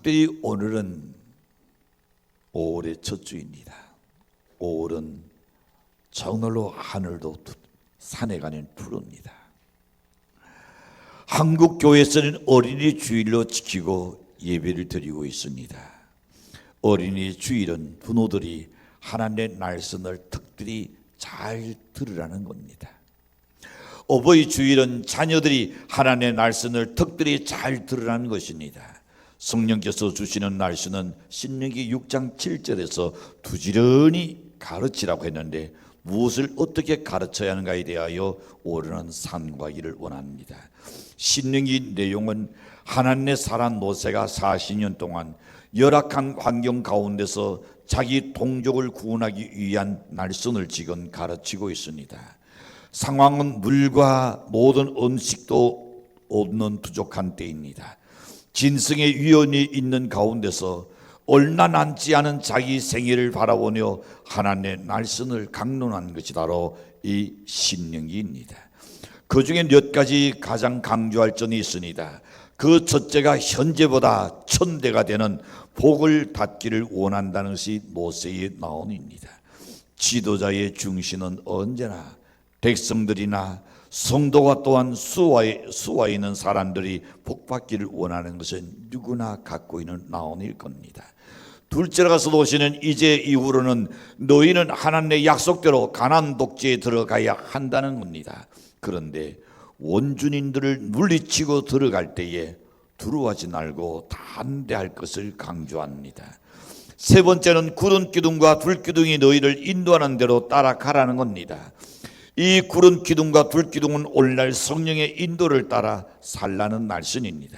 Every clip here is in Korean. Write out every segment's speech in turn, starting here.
특별히 오늘은 5월의 첫 주입니다. 5월은 정말로 하늘도 산에 가는 푸릅니다. 한국 교회에서는 어린이 주일로 지키고 예배를 드리고 있습니다. 어린이 주일은 부모들이 하나님의 말씀을 특별히 잘 들으라는 겁니다. 어버이 주일은 자녀들이 하나님의 말씀을 특별히 잘 들으라는 것입니다. 성령께서 주시는 말씀은 신명기 6장 7절에서 부지런히 가르치라고 했는데 무엇을 어떻게 가르쳐야 하는가에 대하여 오르는 삶과 일을 원합니다. 신명기 내용은 하나님의 사람 모세가 40년 동안 열악한 환경 가운데서 자기 동족을 구원하기 위한 날선을 지금 가르치고 있습니다. 상황은 물과 모든 음식도 없는 부족한 때입니다. 진성의 위험이 있는 가운데서 얼마 남지 않은 자기 생애를 바라보며 하나님의 말씀을 강론한 것이 바로 이 신명기입니다. 그 중에 몇 가지 가장 강조할 점이 있습니다. 그 첫째가 현재보다 천대가 되는 복을 받기를 원한다는 것이 모세의 나옴입니다. 지도자의 중심은 언제나 백성들이나 성도가 또한 수와 있는 사람들이 복받기를 원하는 것은 누구나 갖고 있는 나옴일 겁니다. 둘째로 가서 보시는 이제 이후로는 너희는 하나님의 약속대로 가나안 독지에 들어가야 한다는 겁니다. 그런데 원주민들을 물리치고 들어갈 때에 두려워하지 말고 담대할 것을 강조합니다. 세 번째는 구름 기둥과 불 기둥이 너희를 인도하는 대로 따라가라는 겁니다. 이 구름 기둥과 불 기둥은 오늘날 성령의 인도를 따라 살라는 말씀입니다.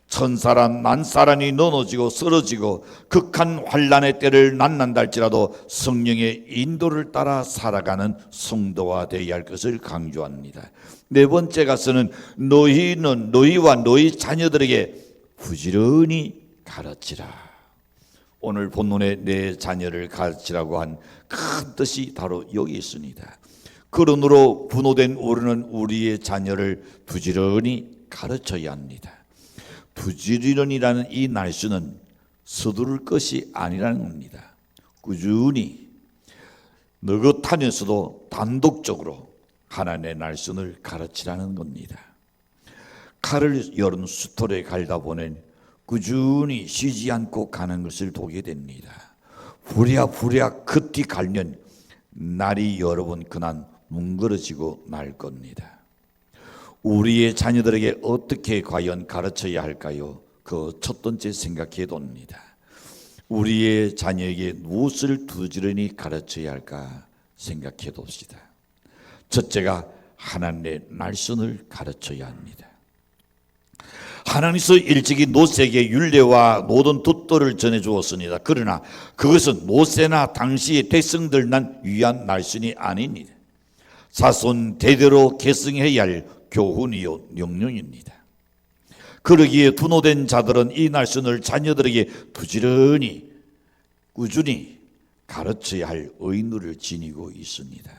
천사란 만사란이 넘어지고 쓰러지고 극한 환난의 때를 만난다 할지라도 성령의 인도를 따라 살아가는 성도가 되어야 할 것을 강조합니다. 네 번째 가서는 너희는 너희와 너희 자녀들에게 부지런히 가르치라. 오늘 본문에 내 자녀를 가르치라고 한 큰 뜻이 바로 여기 있습니다. 그러므로 분노된 우리는 우리의 자녀를 부지런히 가르쳐야 합니다. 부지런이라는 이 날씨는 서두를 것이 아니라는 겁니다. 꾸준히 느긋하면서도 단독적으로 하나님의 말씀을 가르치라는 겁니다. 칼을 여름 수토에 갈다 보면 꾸준히 쉬지 않고 가는 것을 보게 됩니다. 부랴부랴 급히 갈면 날이 여러 번 그날 뭉그러지고 말 겁니다. 우리의 자녀들에게 어떻게 과연 가르쳐야 할까요? 그 첫 번째 생각해 봅니다. 우리의 자녀에게 무엇을 부지런히 가르쳐야 할까 생각해 봅시다. 첫째가 하나님의 말씀을 가르쳐야 합니다. 하나님께서 일찍이 모세에게 율례와 모든 돛도를 전해 주었습니다. 그러나 그것은 모세나 당시의 백성들만 위한 말씀이 아닙니다. 자손 대대로 계승해야 할 교훈이요 명령입니다. 그러기에 분노된 자들은 이 말씀을 자녀들에게 부지런히 꾸준히 가르쳐야 할 의무를 지니고 있습니다.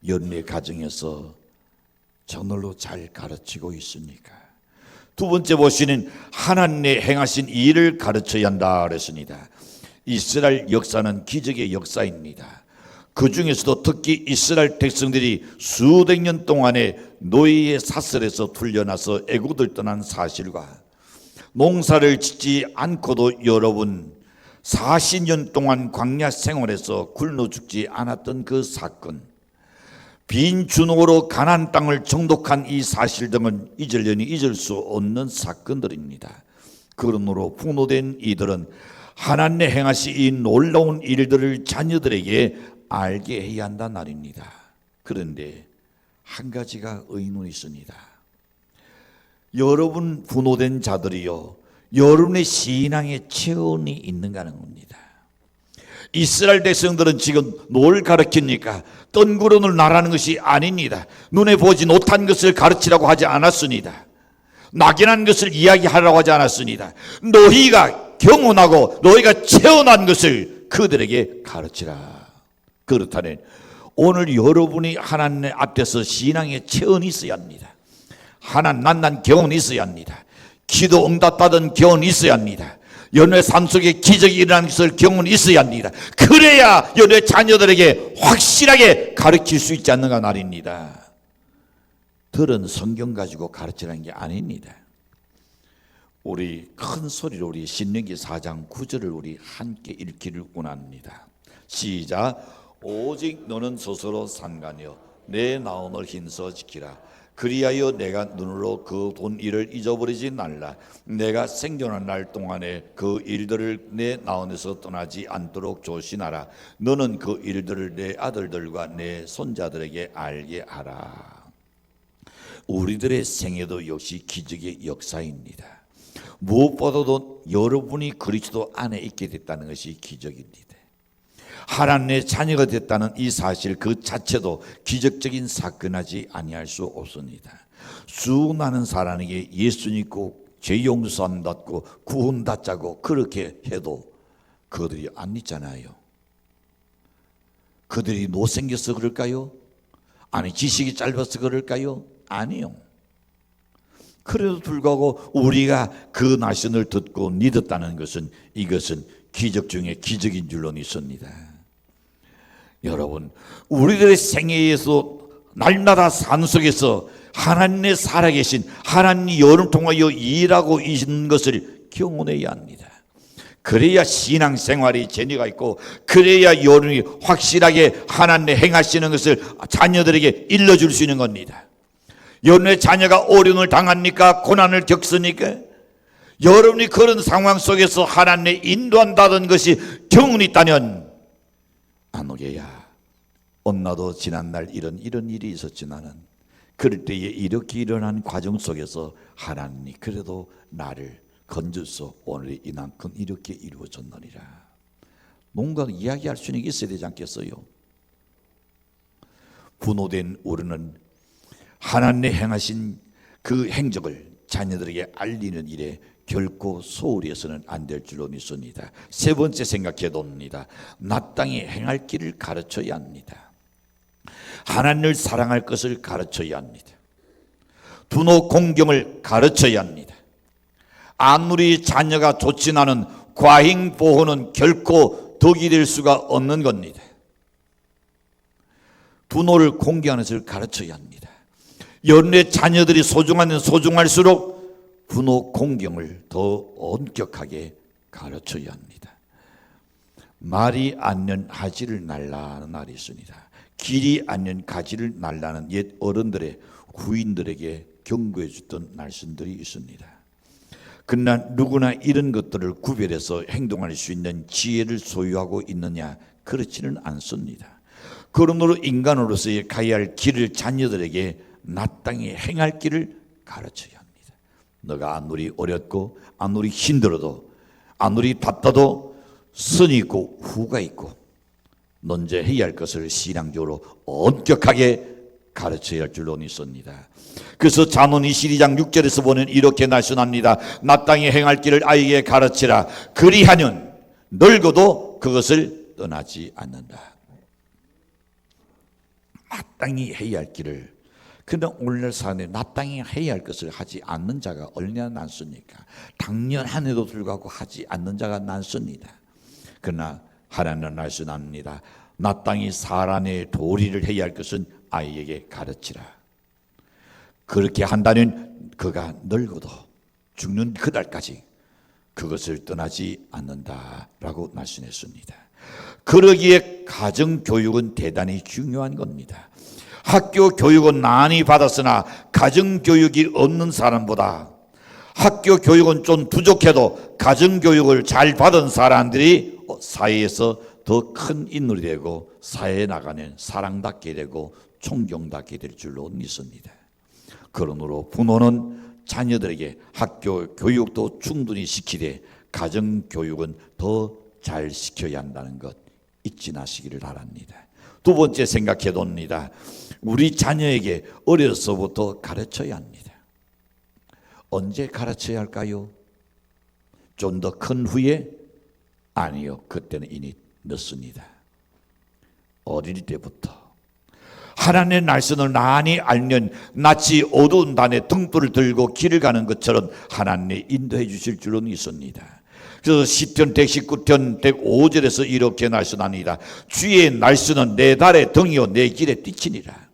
연례 가정에서 정말로 잘 가르치고 있습니까? 두 번째 보시는 하나님의 행하신 일을 가르쳐야 한다 그랬습니다. 이스라엘 역사는 기적의 역사입니다. 그 중에서도 특히 이스라엘 백성들이 수백 년 동안에 노예의 사슬에서 풀려나서 애국을 떠난 사실과 농사를 짓지 않고도 여러분 40년 동안 광야 생활에서 굶어 죽지 않았던 그 사건, 빈 주먹으로 가나안 땅을 정독한 이 사실 등은 잊으려니 잊을 수 없는 사건들입니다. 그러므로 분노된 이들은 하나님의 행하신 이 놀라운 일들을 자녀들에게 알게 해야 한다는 말입니다. 그런데 한 가지가 의문이 있습니다. 여러분 분노된 자들이요, 여러분의 신앙의 체온이 있는가 하는 겁니다. 이스라엘 백성들은 지금 뭘 가르칩니까? 뜬구름을 나라는 것이 아닙니다. 눈에 보지 못한 것을 가르치라고 하지 않았습니다. 막연한 것을 이야기하라고 하지 않았습니다. 너희가 경험하고 너희가 체험한 것을 그들에게 가르치라. 그렇다면 오늘 여러분이 하나님 앞에서 신앙의 체험이 있어야 합니다. 하나님 만난 경험이 있어야 합니다. 기도 응답받은 경험이 있어야 합니다. 여러분의 삶 속에 기적이 일어나는 것을 경험이 있어야 합니다. 그래야 여러분의 자녀들에게 확실하게 가르칠 수 있지 않는가 말입니다. 들은 성경 가지고 가르치라는 게 아닙니다. 우리 큰 소리로 우리 신명기 4장 9절을 우리 함께 읽기를 원합니다. 시작. 오직 너는 스스로 상관이여 내 나온을 힘써 지키라. 그리하여 내가 눈으로 그 본 일을 잊어버리지 말라. 내가 생존한 날 동안에 그 일들을 내 나온에서 떠나지 않도록 조심하라. 너는 그 일들을 내 아들들과 내 손자들에게 알게 하라. 우리들의 생애도 역시 기적의 역사입니다. 무엇보다도 여러분이 그리스도 안에 있게 됐다는 것이 기적입니다. 하나님의 자녀가 됐다는 이 사실 그 자체도 기적적인 사건하지 아니할 수 없습니다. 수많은 사람에게 예수 믿고 죄 용서함 받고 구원 받자고 그렇게 해도 그들이 안 믿잖아요. 그들이 못생겨서 그럴까요? 아니 지식이 짧아서 그럴까요? 아니요. 그래도 불구하고 우리가 그 말씀을 듣고 믿었다는 것은 이것은 기적 중에 기적인 줄로 믿습니다. 여러분, 우리들의 생애에서 날마다 삶 속에서 하나님의 살아계신 하나님이 여러분을 통하여 일하고 있는 것을 경험해야 합니다. 그래야 신앙생활이 재미가 있고 그래야 여러분이 확실하게 하나님의 행하시는 것을 자녀들에게 일러줄 수 있는 겁니다. 여러분의 자녀가 어려움을 당합니까? 고난을 겪습니까? 여러분이 그런 상황 속에서 하나님의 인도한다는 것이 경험이 있다면 안 오게야. 엄마도 지난날 이런 일이 있었지 나는. 그럴 때에 이렇게 일어난 과정 속에서 하나님이 그래도 나를 건져서 오늘 이만큼 이렇게 이루어졌느니라. 뭔가 이야기할 수 있는 게 있어야 되지 않겠어요? 분노된 우리는 하나님의 행하신 그 행적을 자녀들에게 알리는 일에 결코 소홀히 해서는 안 될 줄로 믿습니다. 세 번째 생각해 봅니다. 마땅히 행할 길을 가르쳐야 합니다. 하나님을 사랑할 것을 가르쳐야 합니다. 분노 공경을 가르쳐야 합니다. 아무리 자녀가 좋지 않은 과잉 보호는 결코 덕이 될 수가 없는 겁니다. 분노를 공경하는 것을 가르쳐야 합니다. 여러분의 자녀들이 소중하면 소중할수록 분노 공경을 더 엄격하게 가르쳐야 합니다. 말이 않는 하지를 날라는 말이 있습니다. 길이 않는 가지를 날라는 옛 어른들의 후인들에게 경고해 줬던 말씀들이 있습니다. 그러나 누구나 이런 것들을 구별해서 행동할 수 있는 지혜를 소유하고 있느냐? 그렇지는 않습니다. 그러므로 인간으로서의 가야 할 길을 자녀들에게 마땅히 행할 길을 가르쳐야 합니다. 너가 아무리 어렵고 아무리 힘들어도 아무리 바빠도 선이 있고 후가 있고 논제해야 할 것을 신앙적으로 엄격하게 가르쳐야 할 줄로 믿습니다. 그래서 잠언 22장 6절에서 보면 이렇게 말씀합니다. 마땅히 행할 길을 아이에게 가르치라. 그리하면 늙어도 그것을 떠나지 않는다. 마땅히 해야 할 길을. 그런데 오늘 사람이 마땅히 해야 할 것을 하지 않는 자가 얼마나 많습니까? 당연한에도 불구하고 하지 않는 자가 많습니다. 그러나 하나님은 말씀합니다. 마땅히 사람의 도리를 해야 할 것은 아이에게 가르치라. 그렇게 한다면 그가 늙어도 죽는 그날까지 그것을 떠나지 않는다라고 말씀했습니다. 그러기에 가정교육은 대단히 중요한 겁니다. 학교 교육은 많이 받았으나 가정교육이 없는 사람보다 학교 교육은 좀 부족해도 가정교육을 잘 받은 사람들이 사회에서 더 큰 인물이 되고 사회에 나가는 사랑받게 되고 존경받게 될 줄로 믿습니다. 그러므로 부모는 자녀들에게 학교 교육도 충분히 시키되 가정교육은 더 잘 시켜야 한다는 것 잊지 마시기를 바랍니다. 두 번째 생각해 봅니다. 우리 자녀에게 어려서부터 가르쳐야 합니다. 언제 가르쳐야 할까요? 좀 더 큰 후에? 아니요. 그때는 이미 늦습니다. 어릴 때부터 하나님의 날선을 나니 알면 낯이 어두운 단에 등불을 들고 길을 가는 것처럼 하나님이 인도해 주실 줄로 믿습니다. 그래서 시편 119편 105절에서 이렇게 날선하니라. 주의 날선은 내 달의 등이요 내 길에 띠치니라.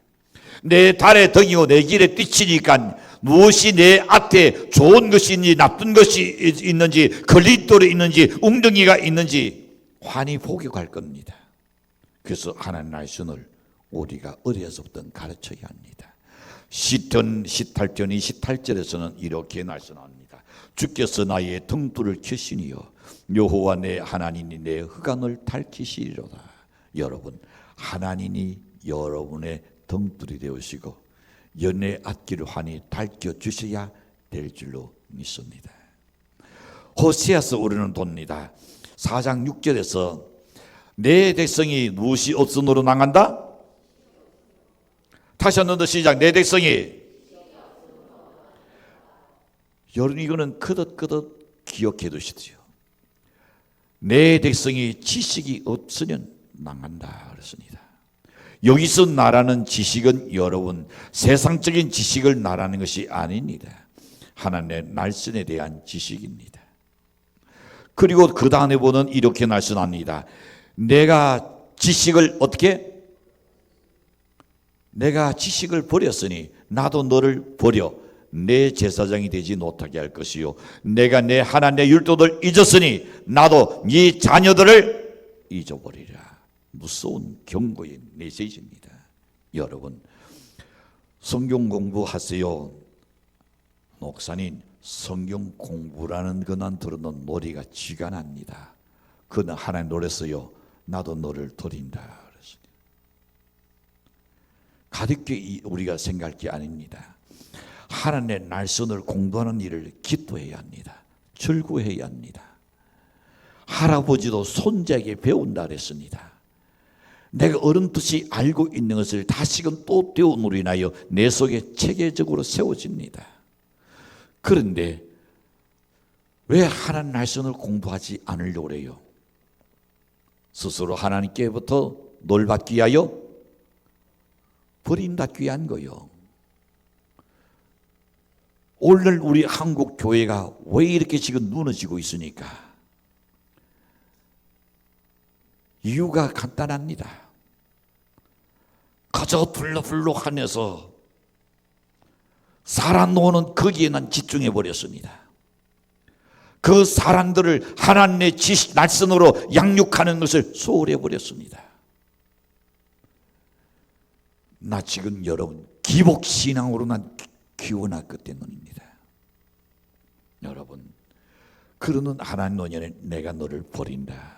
내 달의 등이요 내 길에 띠치니까 무엇이 내 앞에 좋은 것이 있는지 나쁜 것이 있는지 걸림돌이 있는지 웅덩이가 있는지 환히 보격할 겁니다. 그래서 하나님 날선을 우리가 어려서부터 가르쳐야 합니다. 시편 18편 28절에서는 이렇게 날선합니다. 주께서 나의 등불을 켜시니요 여호와 내 하나님이 내 흑암을 밝히시리로다. 여러분, 하나님이 여러분의 등불이 되으시고 연의 앞길을 환히 밝혀주셔야 될 줄로 믿습니다. 호세아서 우리는 돕니다. 4장 6절에서 내 백성이 무엇이 없음으로 나간다? 다시 한번 더 시작. 내 백성이. 여러분, 이거는 거듭거듭 기억해 두시지요. 내 백성이 지식이 없으면 망한다 그랬습니다. 여기서 나라는 지식은 여러분 세상적인 지식을 말하는 것이 아닙니다. 하나님의 날선에 대한 지식입니다. 그리고 그 다음에 보면 이렇게 날선합니다. 내가 지식을 어떻게? 내가 지식을 버렸으니 나도 너를 버려 내 제사장이 되지 못하게 할 것이요 내가 내 하나님의 율도를 잊었으니 나도 네 자녀들을 잊어버리라. 무서운 경고의 메시지입니다. 여러분, 성경 공부하세요. 목사님, 성경 공부라는 것만 들어도 머리가 쥐가 납니다. 그는 하나님 노랬어요. 나도 너를 드린다 그랬습니다. 가볍게 우리가 생각할 게 아닙니다. 하나님의 날선을 공부하는 일을 기도해야 합니다. 즐거워해야 합니다. 할아버지도 손자에게 배운다 그랬습니다. 내가 어른뜻이 알고 있는 것을 다시금 또 배움으로 인하여 내 속에 체계적으로 세워집니다. 그런데 왜 하나님 날선을 공부하지 않으려고 그래요? 스스로 하나님께부터 놀받기 위하여 버림받기 위한 거요. 오늘 우리 한국 교회가 왜 이렇게 지금 무너지고 있으니까? 이유가 간단합니다. 그저 불룩불룩하면서 사람 노는 거기에만 집중해 버렸습니다. 그 사람들을 하나님의 지식 날선으로 양육하는 것을 소홀해 버렸습니다. 나 지금 여러분 기복신앙으로만 키워놨기 때문입니다. 여러분, 그러는 하나님 노년에 내가 너를 버린다.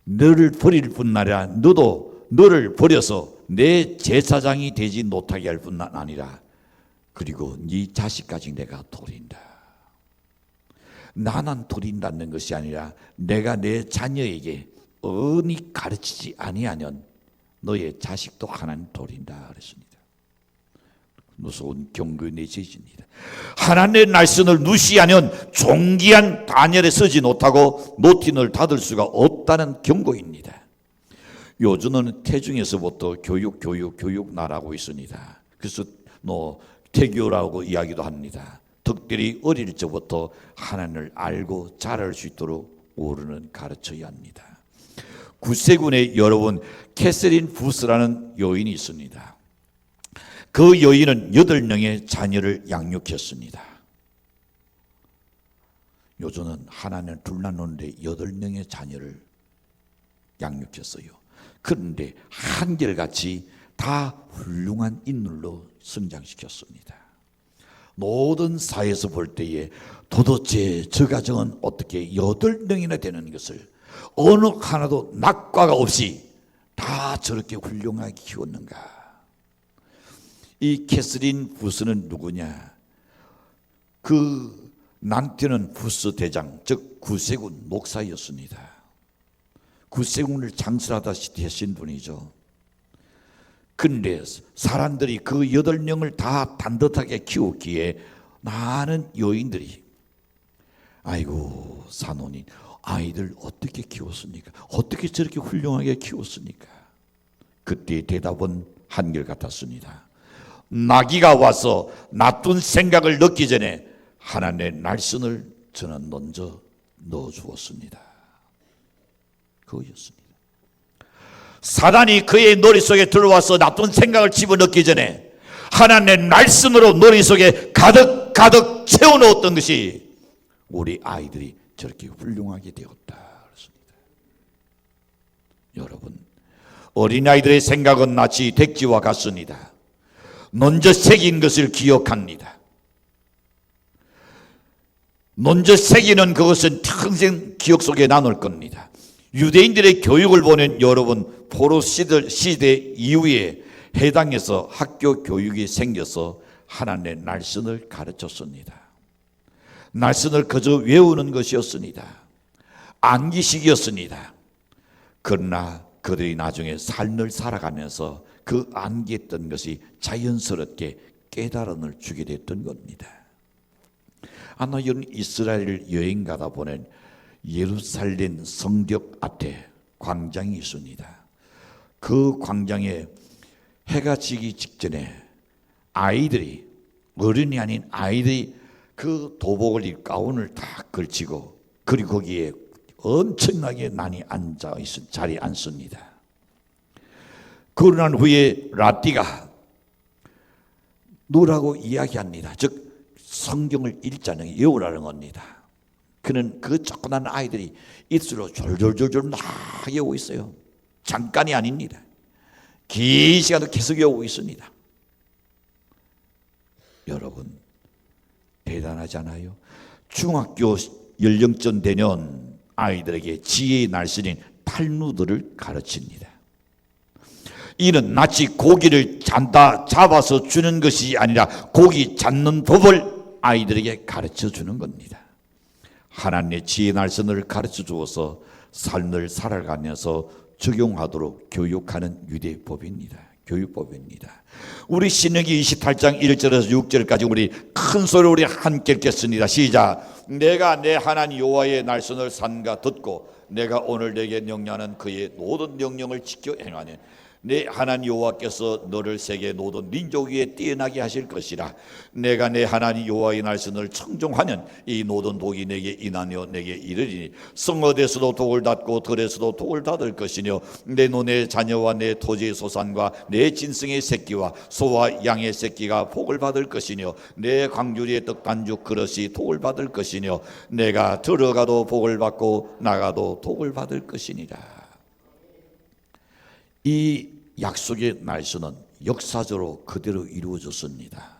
너를 버릴 뿐 아니라 너도 너를 버려서 내 제사장이 되지 못하게 할 뿐 아니라 그리고 네 자식까지 내가 버린다. 나만 버린다는 것이 아니라 내가 내 자녀에게 언히 가르치지 아니하면 너의 자식도 하나님 버린다 그랬습니다. 무서운 경고의 메시지입니다. 하나님의 날선을 무시하면 존귀한 다니엘에 서지 못하고 노틴을 닫을 수가 없다는 경고입니다. 요즘은 태중에서부터 교육 나라고 있습니다. 그래서 태교라고 이야기도 합니다. 특별히 어릴 적부터 하나님을 알고 잘할 수 있도록 오르는 가르쳐야 합니다. 구세군에 여러분 캐서린 부스라는 여인이 있습니다. 그 여인은 8명의 자녀를 양육했습니다. 요즘은 하나님을 둘러놓는데 8명의 자녀를 양육했어요. 그런데 한결같이 다 훌륭한 인물로 성장시켰습니다. 모든 사회에서 볼 때에 도대체 저 가정은 어떻게 8명이나 되는 것을 어느 하나도 낙과가 없이 다 저렇게 훌륭하게 키웠는가? 이 캐서린 부스는 누구냐? 그 남편은 부스 대장, 즉 구세군 목사였습니다. 구세군을 장수하다시피 하신 분이죠. 그런데 사람들이 그 8명을 다 단듯하게 키웠기에 많은 여인들이 아이고 사모님 아이들 어떻게 키웠습니까? 어떻게 저렇게 훌륭하게 키웠습니까? 그때 대답은 한결같았습니다. 나귀가 와서 나쁜 생각을 넣기 전에 하나님의 날선을 저는 먼저 넣어주었습니다. 그거였습니다. 사단이 그의 머릿속에 들어와서 나쁜 생각을 집어넣기 전에 하나님의 날선으로 머릿속에 가득 채워넣었던 것이 우리 아이들이 저렇게 훌륭하게 되었다. 그렇습니다. 여러분, 어린아이들의 생각은 마치 백지와 같습니다. 먼저 새긴 것을 기억합니다. 먼저 새기는 그것은 평생 기억 속에 남을 겁니다. 유대인들의 교육을 보는 여러분, 포로 시대 이후에 해당해서 학교 교육이 생겨서 하나님의 날선을 가르쳤습니다. 날선을 그저 외우는 것이었습니다. 암기식이었습니다. 그러나 그들이 나중에 삶을 살아가면서 그 암기했던 것이 자연스럽게 깨달음을 주게 됐던 겁니다. 아마 여러분 이스라엘 여행 가다 보면 예루살렘 성벽 앞에 광장이 있습니다. 그 광장에 해가 지기 직전에 아이들이, 어른이 아닌 아이들이 그 도복을 입고 가운을 다 걸치고, 그리고 거기에 엄청나게 많이 앉아 있어 자리에 앉습니다. 그러고 난 후에 라띠가 누라고 이야기합니다. 즉 성경을 읽자는 외우라는 겁니다. 그는 그 조그만 아이들이 입술로 졸졸졸졸 막 외우고 있어요. 잠깐이 아닙니다. 긴 시간도 계속 외우고 있습니다. 여러분, 대단하잖아요. 중학교 연령쯤 되면 아이들에게 지혜의 날선인 탈무드를 가르칩니다. 이는 마치 고기를 잡아서 주는 것이 아니라 고기 잡는 법을 아이들에게 가르쳐 주는 겁니다. 하나님의 지혜의 날선을 가르쳐 주어서 삶을 살아가면서 적용하도록 교육하는 유대법입니다. 교육법입니다. 우리 신명기 28장 1절에서 6절까지 우리 큰 소리로 우리 함께 읽겠습니다. 시작. 내가 내 하나님 여호와의 날선을 삼가 듣고 내가 오늘 내게 명령하는 그의 모든 명령을 지켜 행하는 내 하나님 여호와께서 너를 세계 모든 민족 위에 뛰어나게 하실 것이라. 내가 내 하나님 여호와의 날선을 청종하는 이 모든 독이 내게 인하여 내게 이르리니 성읍에서도 독을 닫고 들에서도 독을 닫을 것이며 내 눈의 자녀와 내 토지의 소산과 내 진승의 새끼와 소와 양의 새끼가 복을 받을 것이며 내 광주리의 떡 반죽 그릇이 복을 받을 것이며 내가 들어가도 복을 받고 나가도 복을 받을 것이니라. 이 약속의 날선은 역사적으로 그대로 이루어졌습니다.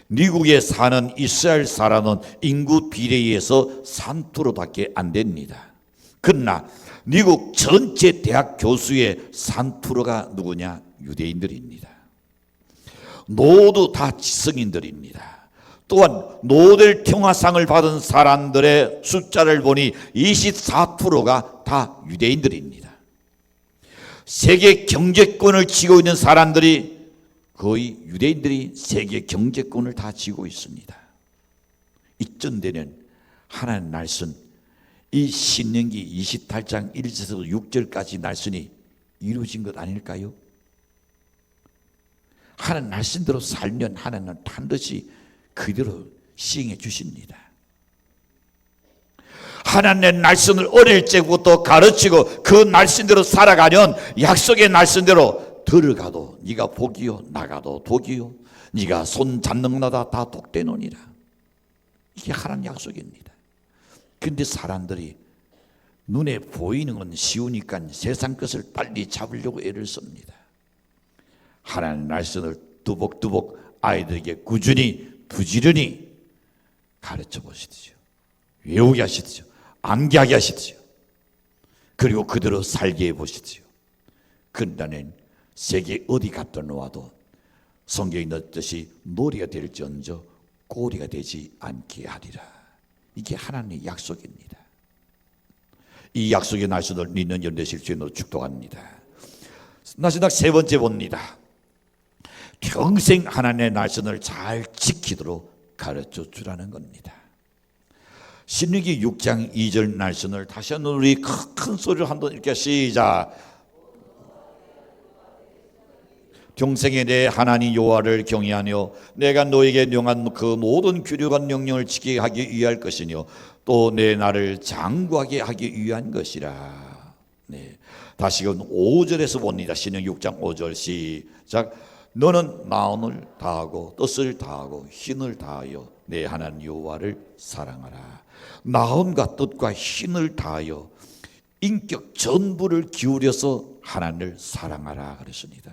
미국에 사는 이스라엘 사람은 인구 비례에서 3%밖에 안 됩니다. 그러나 미국 전체 대학 교수의 3%가 누구냐? 유대인들입니다. 모두 다 지성인들입니다. 또한 노벨 평화상을 받은 사람들의 숫자를 보니 24%가 다 유대인들입니다. 세계 경제권을 쥐고 있는 사람들이 거의 유대인들이 세계 경제권을 다 쥐고 있습니다. 이쯤 되는 하나님의 날선, 이 신명기 28장 1절에서 6절까지 날선이 이루어진 것 아닐까요? 하나님 날선대로 살면 하나님은 반드시 그대로 시행해 주십니다. 하나님의 날선을 어릴 때부터 가르치고 그 날선대로 살아가면 약속의 날선대로 들어가도 네가 복이요 나가도 복이요 네가 손 잡는 나다 다 복되노니라. 이게 하나님 약속입니다. 그런데 사람들이 눈에 보이는 건 쉬우니까 세상 것을 빨리 잡으려고 애를 씁니다. 하나님의 날선을 두벅두벅 아이들에게 꾸준히 부지런히 가르쳐 보시죠. 외우게 하시죠. 암기하게 하시죠. 그리고 그대로 살게 해보시죠. 그런다면 세계 어디 갔다 놓아도 성경에 넣듯이 머리가 될지언정 꼬리가 되지 않게 하리라. 이게 하나님의 약속입니다. 이 약속의 날선을 믿는 연대실 주인으로 축복합니다. 마지막 세 번째 봅니다. 평생 하나님의 날선을 잘 지키도록 가르쳐 주라는 겁니다. 신명기 6장 2절 날선을 다시 한번 우리 큰 소리로 한번 읽게 시작. 평생에 내 하나님 여호와를 경외하며 내가 너에게 명한 그 모든 규례와 명령을 지키게 하기 위할 것이며 또 내 나를 장구하게 하기 위한 것이라. 네. 다시금 5절에서 봅니다. 신명 6장 5절 시작. 너는 마음을 다하고 뜻을 다하고 힘을 다하여 내 하나님 여호와를 사랑하라. 마음과 뜻과 힘을 다하여 인격 전부를 기울여서 하나님을 사랑하라 그랬습니다.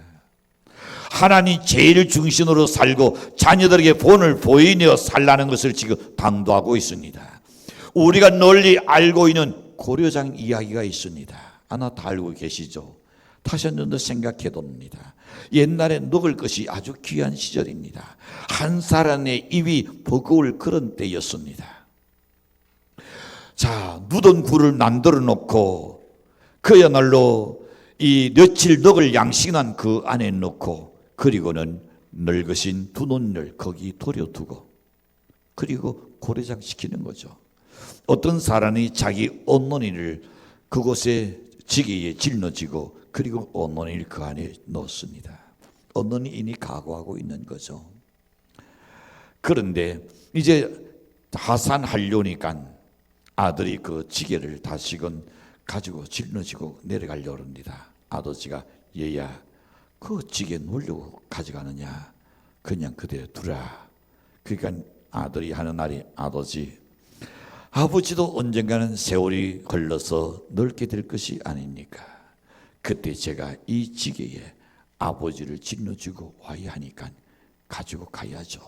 하나님 제일 중심으로 살고 자녀들에게 본을 보이며 살라는 것을 지금 당도하고 있습니다. 우리가 널리 알고 있는 고려장 이야기가 있습니다. 하나 다 알고 계시죠? 다시 한 번 더 생각해 봅니다. 옛날에 먹을 것이 아주 귀한 시절입니다. 한 사람의 입이 버거울 그런 때였습니다. 자, 묻은 굴을 만들어 놓고 그야말로 이 며칠 먹을 양식은 그 안에 넣고 그리고는 늙으신 두 논을 거기 돌려두고 그리고 고래장 시키는 거죠. 어떤 사람이 자기 온논이를 그곳에 지게에 짊어지고 그리고 온논이를 그 안에 넣습니다. 온논이 이미 각오하고 있는 거죠. 그런데 이제 하산하려니까 아들이 그 지게를 다시금 가지고 짊어지고 내려가려고 합니다. 아버지가 얘야 그 지게 놀려고 가져가느냐 그냥 그대로 두라. 그러니까 아들이 하는 말이 아버지도 언젠가는 세월이 걸러서 늙게 될 것이 아닙니까? 그때 제가 이 지게에 아버지를 짊어지고 와야 하니까 가지고 가야죠.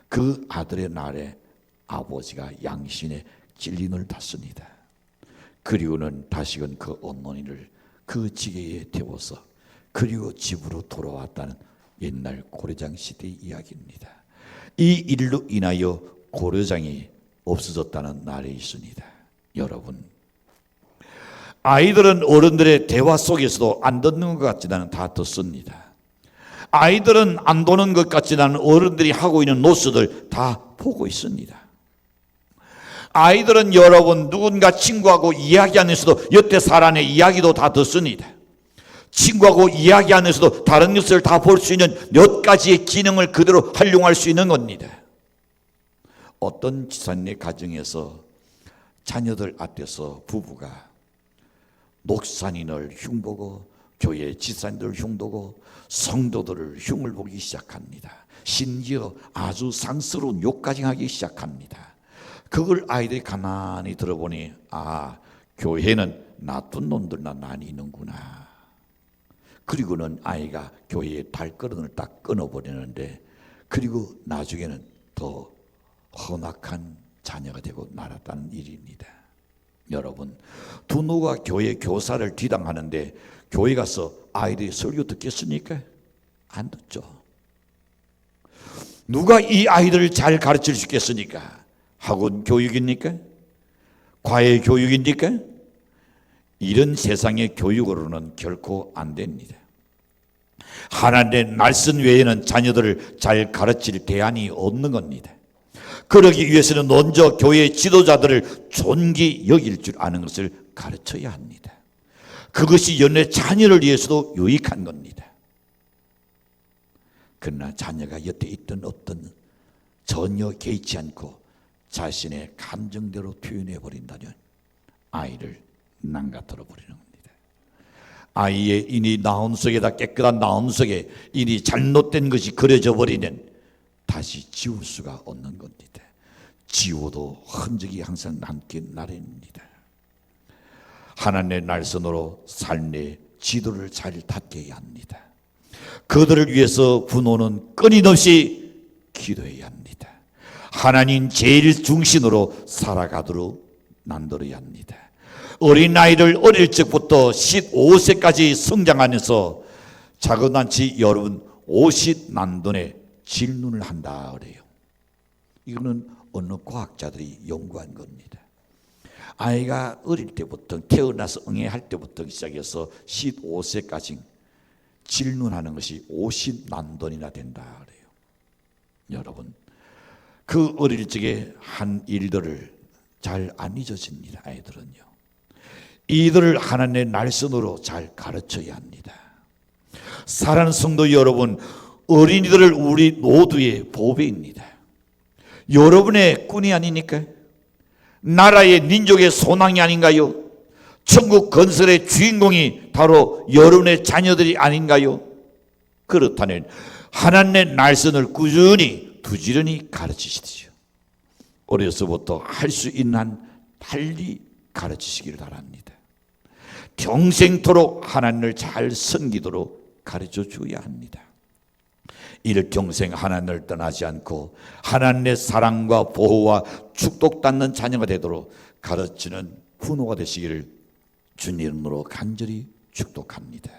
그 아들의 날에 아버지가 양신의 진린을 탔습니다. 그리고는 다시금 그 온논이를 그 지게에 태워서 그리고 집으로 돌아왔다는 옛날 고려장 시대의 이야기입니다. 이 일로 인하여 고려장이 없어졌다는 날이 있습니다. 여러분, 아이들은 어른들의 대화 속에서도 안 듣는 것 같지는 다 듣습니다. 아이들은 안 보는 것 같지는 어른들이 하고 있는 노릇을 다 보고 있습니다. 아이들은 여러분 누군가 친구하고 이야기하면서도 여태 사람의 이야기도 다 듣습니다. 친구하고 이야기하면서도 다른 것을 다 볼 수 있는 몇 가지의 기능을 그대로 활용할 수 있는 겁니다. 어떤 집사님의 가정에서 자녀들 앞에서 부부가 목사님을 흉보고 교회 집사님들을 흉보고 성도들을 흉을 보기 시작합니다. 심지어 아주 상스러운 욕까지 하기 시작합니다. 그걸 아이들이 가만히 들어보니 교회는 나쁜 놈들만 나뉘는구나. 그리고는 아이가 교회의 발걸음을 딱 끊어버리는데 그리고 나중에는 더 험악한 자녀가 되고 말았다는 일입니다. 여러분, 두노가 교회 교사를 뒤당하는데 교회 가서 아이들이 설교 듣겠습니까? 안 듣죠. 누가 이 아이들을 잘 가르칠 수 있겠습니까? 학원 교육입니까? 과외 교육입니까? 이런 세상의 교육으로는 결코 안 됩니다. 하나님의 말씀 외에는 자녀들을 잘 가르칠 대안이 없는 겁니다. 그러기 위해서는 먼저 교회 지도자들을 존귀 여길 줄 아는 것을 가르쳐야 합니다. 그것이 연애 자녀를 위해서도 유익한 겁니다. 그러나 자녀가 여태 있든 없든 전혀 개의치 않고 자신의 감정대로 표현해 버린다면 아이를 망가뜨려 버리는 겁니다. 아이의 이니 나온 속에다 깨끗한 나온 속에 이니 잘못된 것이 그려져 버리면 다시 지울 수가 없는 겁니다. 지워도 흔적이 항상 남게 나름입니다. 하나님의 날선으로 삶의 지도를 잘 닦게 해야 합니다. 그들을 위해서 부모는 끊임없이 기도해야 합니다. 하나님 제일 중심으로 살아가도록 만들어야 합니다. 어린아이를 어릴 적부터 15세까지 성장하면서 자그마치 여러분 50만돈의 질문을 한다 그래요. 이거는 어느 과학자들이 연구한 겁니다. 아이가 어릴 때부터 태어나서 응애할 때부터 시작해서 15세까지 질문하는 것이 50만 돈이나 된다 그래요. 여러분, 그 어릴 적에 한 일들을 잘 안 잊어집니다. 아이들은요. 이들을 하나님의 날선으로 잘 가르쳐야 합니다. 사랑하는 성도 여러분, 어린이들을 우리 모두의 보배입니다. 여러분의 꾼이 아니니까? 나라의 민족의 소망이 아닌가요? 천국 건설의 주인공이 바로 여러분의 자녀들이 아닌가요? 그렇다면 하나님의 날선을 꾸준히 부지런히 가르치시죠. 어려서부터 할 수 있는 한 빨리 가르치시기를 바랍니다. 평생토록 하나님을 잘 섬기도록 가르쳐 주어야 합니다. 일평생 하나님을 떠나지 않고 하나님의 사랑과 보호와 축복받는 자녀가 되도록 가르치는 부모가 되시기를 주님으로 간절히 축복합니다.